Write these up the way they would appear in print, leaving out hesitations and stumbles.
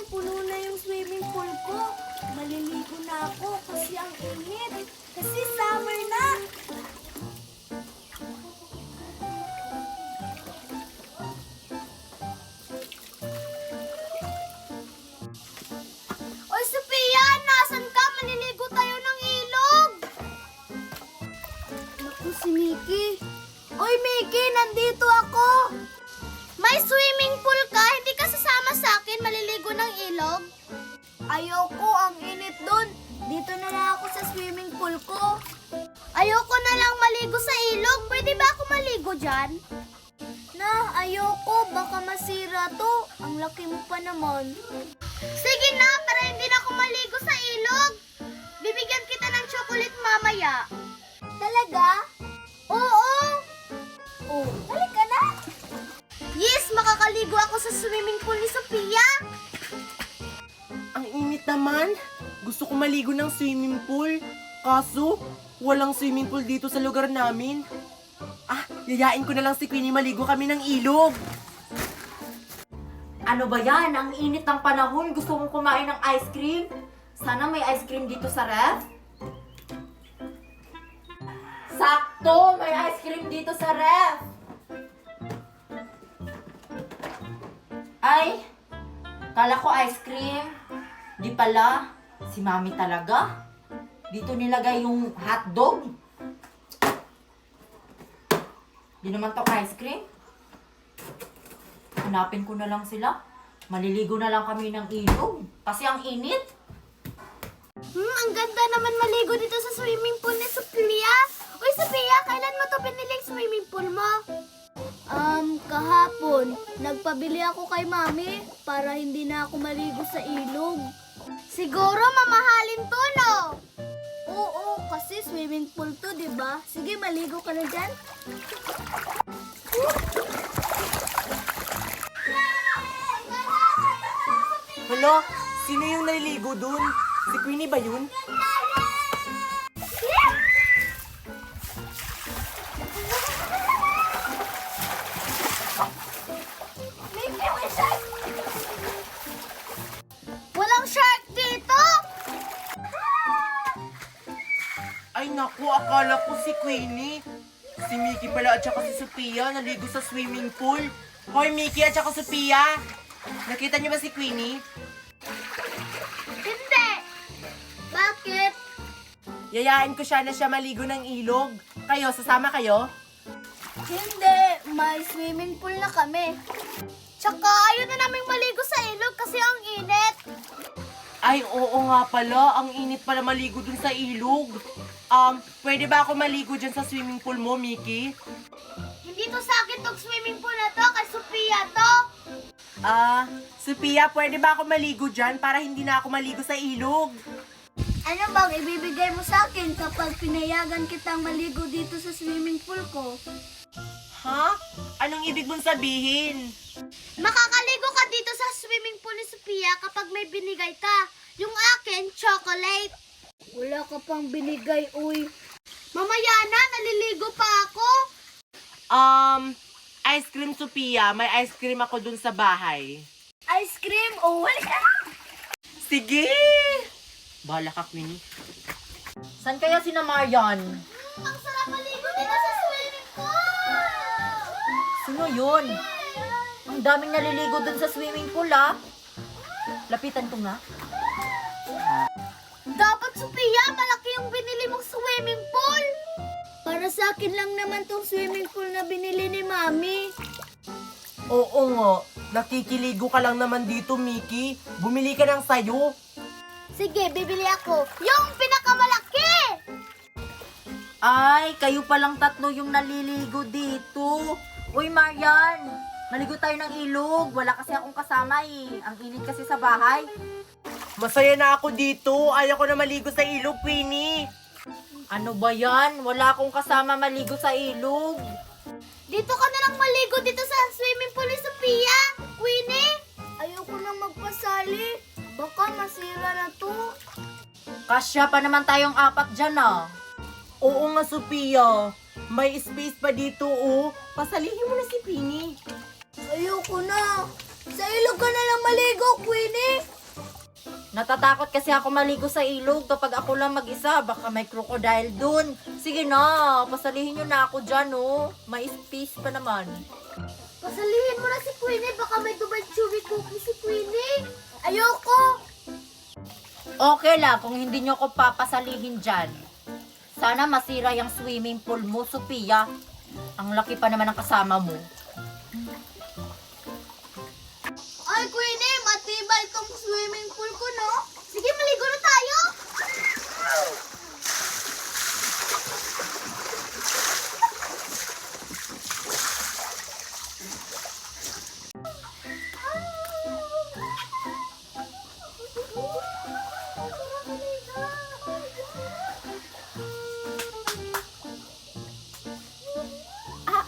puno na yung swimming pool ko. Maliligo na ako kasi ang init. Kasi summer na. Oy, Sophia! Nasaan ka? Maliligo tayo ng ilog! Naku, si Mickey. Oy, Mickey! Nandito ako! May swimming pool ka? Hindi ka sasama sa akin maliligo ng ilog? Ayoko, ang init dun. Dito na lang ako sa swimming pool ko. Ayoko na lang maligo sa ilog. Pwede ba ako maligo dyan? Na, ayoko. Baka masira to. Ang laki mo pa naman. Sige na, para hindi na ako maligo sa ilog. Bibigyan kita ng chocolate mamaya. Talaga? Oo. Oh, halika na. Yes, makakaligo ako sa swimming pool ni Sophia. Ang init naman. Gusto ko maligo ng swimming pool. Kaso, walang swimming pool dito sa lugar namin. Yayain ko na lang si Queenie maligo kami ng ilog. Ano ba yan? Ang init ng panahon. Gusto kong kumain ng ice cream. Sana may ice cream dito sa ref. Sakto! May ice cream dito sa ref. Ay! Kala ko ice cream. Di pala. Si Mami talaga. Dito nilagay yung hotdog. Di naman to ice cream. Hanapin ko na lang sila. Maliligo na lang kami ng ilog. Kasi ang init. Ang ganda naman maligo dito sa swimming pool ni Sophia. Uy, Sophia, kailan mo to binili yung swimming pool mo? Kahapon. Nagpabili ako kay Mami para hindi na ako maligo sa ilog. Siguro mamahalin to, no? Oo, kasi swimming pool to, di ba? Sige, maligo ka na dyan. Hala, sino yung naliligo dun? Si Queenie ba yun? Walang shark dito! Ay naku, akala ko si Queenie. Si Mickey pala at saka si Sophia naligo sa swimming pool. Hoy, Mickey at saka Sophia! Nakita niyo ba si Queenie? Hindi! Bakit? Yayain ko siya na siya maligo ng ilog. Kayo, sasama kayo? Hindi, may swimming pool na kami. Tsaka ayaw na naming maligo sa ilog kasi ang init. Ay, oo nga pala. Ang init pala maligo dun sa ilog. Pwede ba ako maligo dyan sa swimming pool mo, Mickey? Hindi to sa akin tong swimming pool na to, kay Sophia to. Sophia, pwede ba ako maligo dyan para hindi na ako maligo sa ilog? Ano bang ibibigay mo sa akin kapag pinayagan kitang maligo dito sa swimming pool ko? Ha? Anong ibig mong sabihin? Makakaligo ka dito sa swimming pool ni Sophia kapag may binigay ka. Yung akin, chocolate. Wala ka pang binigay, uy. Mamaya na, naliligo pa ako. Ice cream, Sophia. May ice cream ako dun sa bahay. Ice cream? Oh, wala ka. Sige! Bahala ka, Queenie. San kaya si na Marian? Ang sarap maligo dito sa swimming pool. Sino yun? Ang daming naliligo dun sa swimming pool, ah. Lapitan ko nga. Dapat, Sophia, malaki yung binili mong swimming pool. Para sa akin lang naman tong swimming pool na binili ni Mami. Oo nga. Nakikiligo ka lang naman dito, Mickey. Bumili ka ng sayo. Sige, bibili ako. Yung pinakamalaki! Ay, kayo palang tatlo yung naliligo dito. Uy, Marian, maligo tayo ng ilog. Wala kasi akong kasama eh. Ang init kasi sa bahay. Masaya na ako dito. Ayaw ko na maligo sa ilog, Queenie. Ano ba yan? Wala akong kasama maligo sa ilog. Dito ka na lang maligo dito sa swimming pool ni Sophia. Queenie, ayoko na magpasali. Baka masira na to. Kasya pa naman tayong apat dyan ah. Oo nga, Sophia. May space pa dito, oh. Pasalihin mo na si Queenie. Ayoko na. Sa ilog ka na lang maligo, Queenie. Natatakot kasi ako maligo sa ilog kapag ako lang mag-isa. Baka may crocodile dun. Sige na, pasalihin nyo na ako dyan, oh. May space pa naman. Pasalihin mo na si Queenie, baka may Dubai Chewy cookie si Queenie. Ayoko! Okay lang kung hindi nyo ko papasalihin dyan. Sana masira yung swimming pool mo, Sophia. Ang laki pa naman ng kasama mo. Ay, Queenie, matibay itong swimming pool ko, no? Sige, maligo na tayo!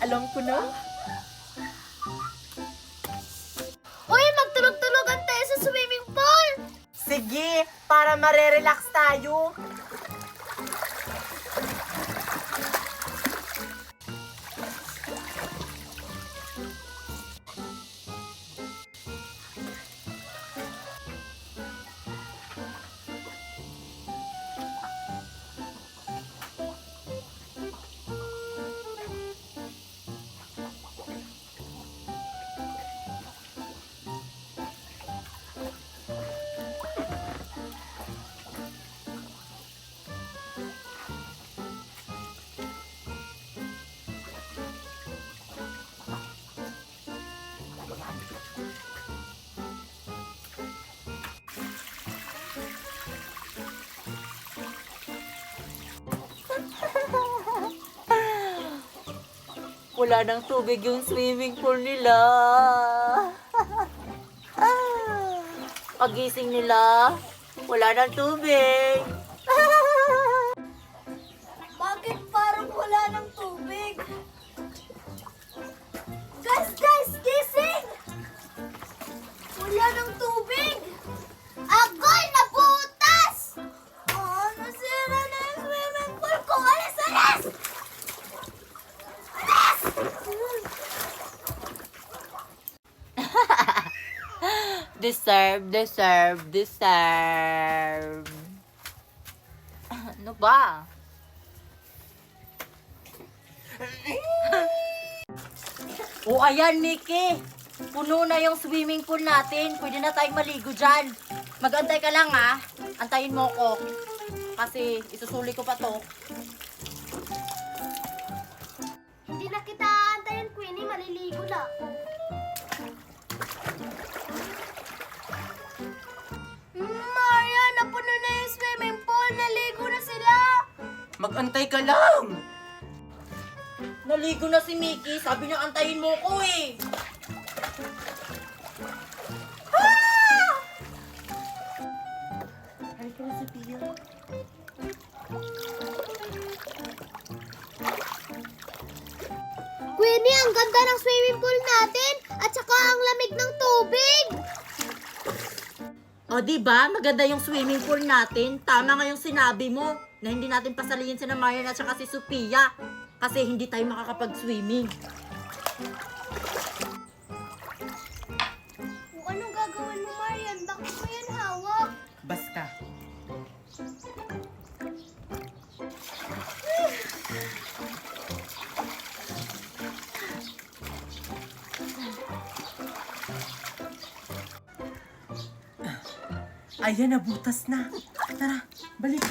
Alam ko na. Uy, magtulog-tulogan tayo sa swimming pool! Sige, para marerelax tayo. Wala nang tubig yung swimming pool nila. Pagising nila, wala nang tubig. Bakit parang wala ng tubig? Guys, gising! Wala ng tubig! Agoy, nabutas! Oh, nasira na yung swimming pool ko! Alis! Alis! Deserve. Ano ba? O ayan, Mickey. Puno na yung swimming pool natin. Pwede na tayong maligo dyan. Mag-antay ka lang, ha? Antayin mo ko. Kasi isusuli ko pa to. Hindi na kita antayin, Queenie. Maliligo na ako. Maria, napuno na yung swimming pool. Naligo na sila. Mag-antay ka lang. Naligo na si Mickey. Sabi niya antayin mo ko eh. Halika na, Sophia. Queenie, ang ganda ng swimming pool natin. At saka ang lamig ng tubig. O, diba? Maganda yung swimming pool natin. Tama nga yung sinabi mo na hindi natin pasalihin si Marian at saka si Sophia. Kasi hindi tayo makakapag-swimming. Kung anong gagawin mo, Marian? Bakit mo yan hawak? Basta. Ayan, nabutas na. Tara, balik.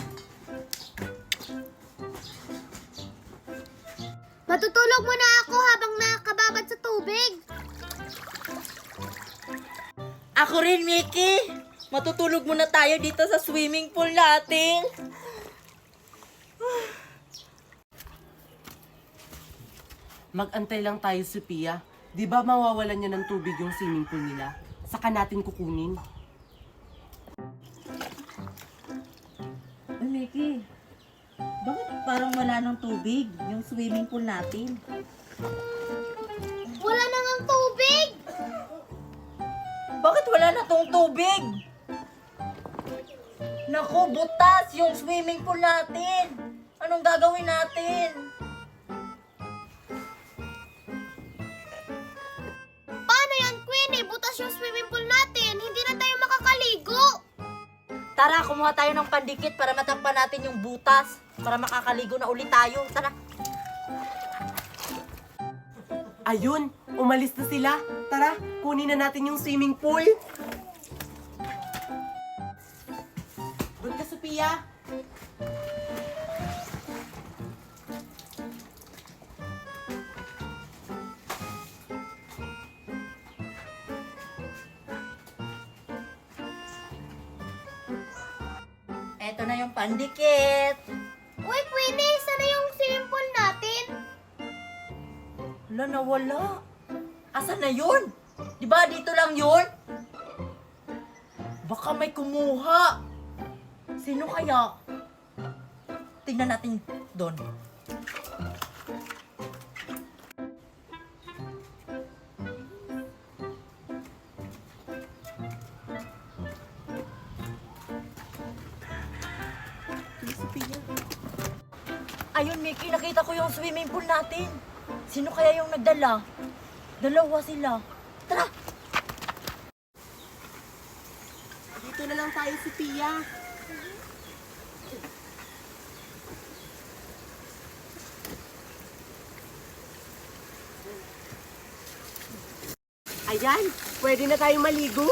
Matutulog muna ako habang nakakababad sa tubig. Ako rin, Mickey. Matutulog muna tayo dito sa swimming pool natin. Mag-antay lang tayo, Sophia. Di ba mawawalan niya ng tubig yung swimming pool nila? Saka natin kukunin. Uy, Mickey. Bakit parang wala ng tubig yung swimming pool natin? Wala na ngang tubig. Bakit wala na tong tubig? Naku, butas yung swimming pool natin. Anong gagawin natin? Paano yan, Queenie? Butas yung swimming pool natin. Hindi na tayo makakaligo. Tara, kumuha tayo ng pandikit para matakpan natin yung butas. Para makakaligo na ulit tayo. Tara. Ayun, umalis na sila. Tara, kunin na natin yung swimming pool. Doon ka, Sophia. Eto na yung pandikit. Uy, Queenie, sana yung swimming pool natin? Wala, nawala. Asan na yun? Di ba dito lang yun? Baka may kumuha. Sino kaya? Tingnan natin doon. Ayun, Mickey, nakita ko yung swimming pool natin. Sino kaya yung nagdala? Dalawa sila. Tara! Dito na lang tayo, Sophia. Ayan, pwede na tayo maligo.